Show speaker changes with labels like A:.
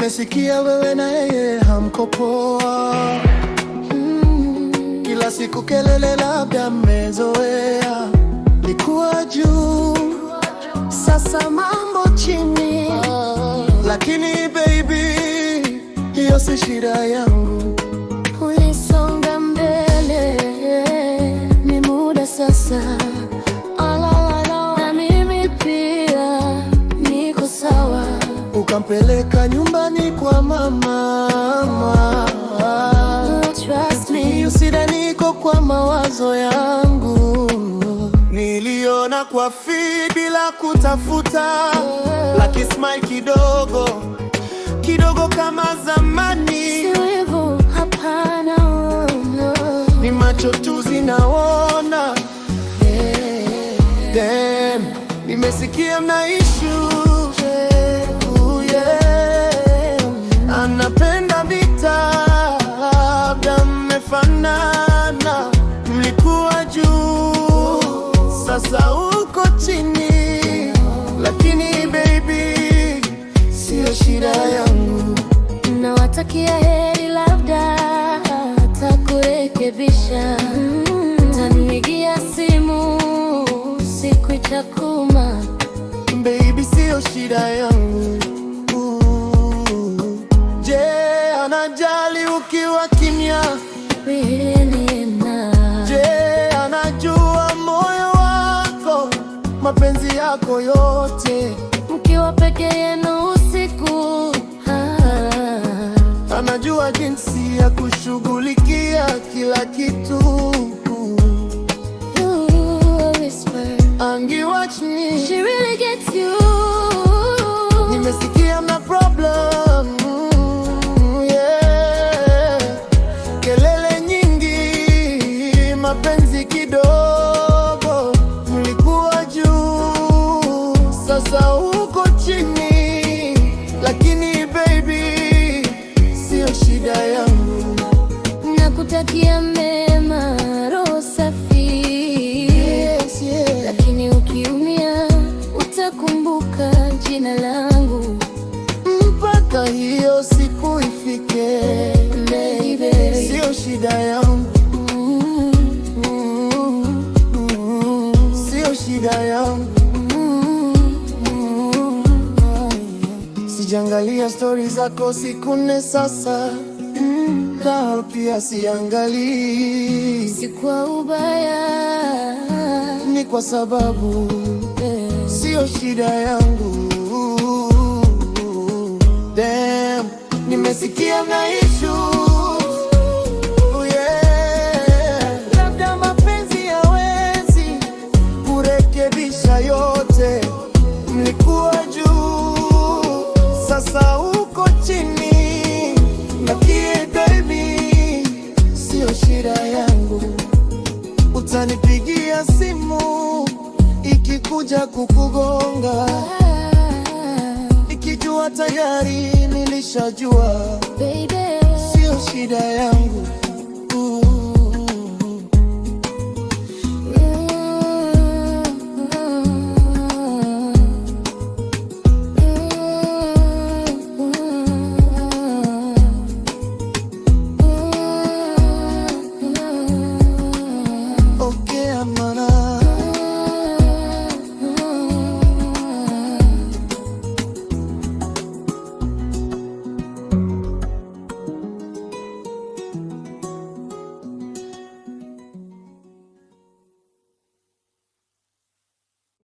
A: Nimesikia wewe na yeye hamko poa. Kila siku kelele, labda mmezoea. Nikuwa juu, sasa mambo chini. Lakini baby, hiyo si shida yangu.
B: Ulisonga mbele, ni muda sasa. Na mimi pia niko sawa.
A: Ukampeleka nyumbani kwa mama.
B: Trust me,
A: Usidhani niko kwa mawazo yangu. Niliona kwa feed bila kutafuta. Lucky smile kidogo kidogo kama zamani.
B: sio hivyo, hapana.
A: Ni macho tu zinaona. Damn, nimesikia mna issue. Anapenda vita, labda mmefanana. Mlikuwa juu, sasa uko chini. Lakini baby, sio shida yangu.
B: Nawatakia heri, labda atakurekebisha. Tanipigia simu siku itakuma.
A: Baby, sio shida yangu. Je, anajali ukiwa kimya? Je, anajua moyo wako, mapenzi yako yote?
B: Mkiwa peke yenu usiku,
A: Anajua jinsi ya kushughulikia kila kitu. Angi watch me,
B: she really gets you.
A: Nimesikia mna problem, yeah. Kelele nyingi, mapenzi kidogo. Mlikuwa juu, sasa uko chini. Lakini baby, sio shida yangu.
B: Nakutakia mema, roho safi.
A: Yes, yeah.
B: Lakini ukiumia utakumbuka jina langu.
A: Mpaka hiyo siku ifike,
B: Baby,
A: sio shida yangu. Sio shida yangu. Sijangalia story zako siku nne sasa. Dal pia siangalii.
B: si kwa ubaya,
A: Ni kwa sababu sio shida yangu. Damn, nimesikia mna issues. Yeah. Labda mapenzi hawezi kurekebisha yote. Mlikuwa juu, sasa uko chini. Lakini baby, sio shida yangu. Utanipigia simu ikikuja kukugonga, ikijua tayari nilishajua.
B: baby.
A: Sio shida yangu.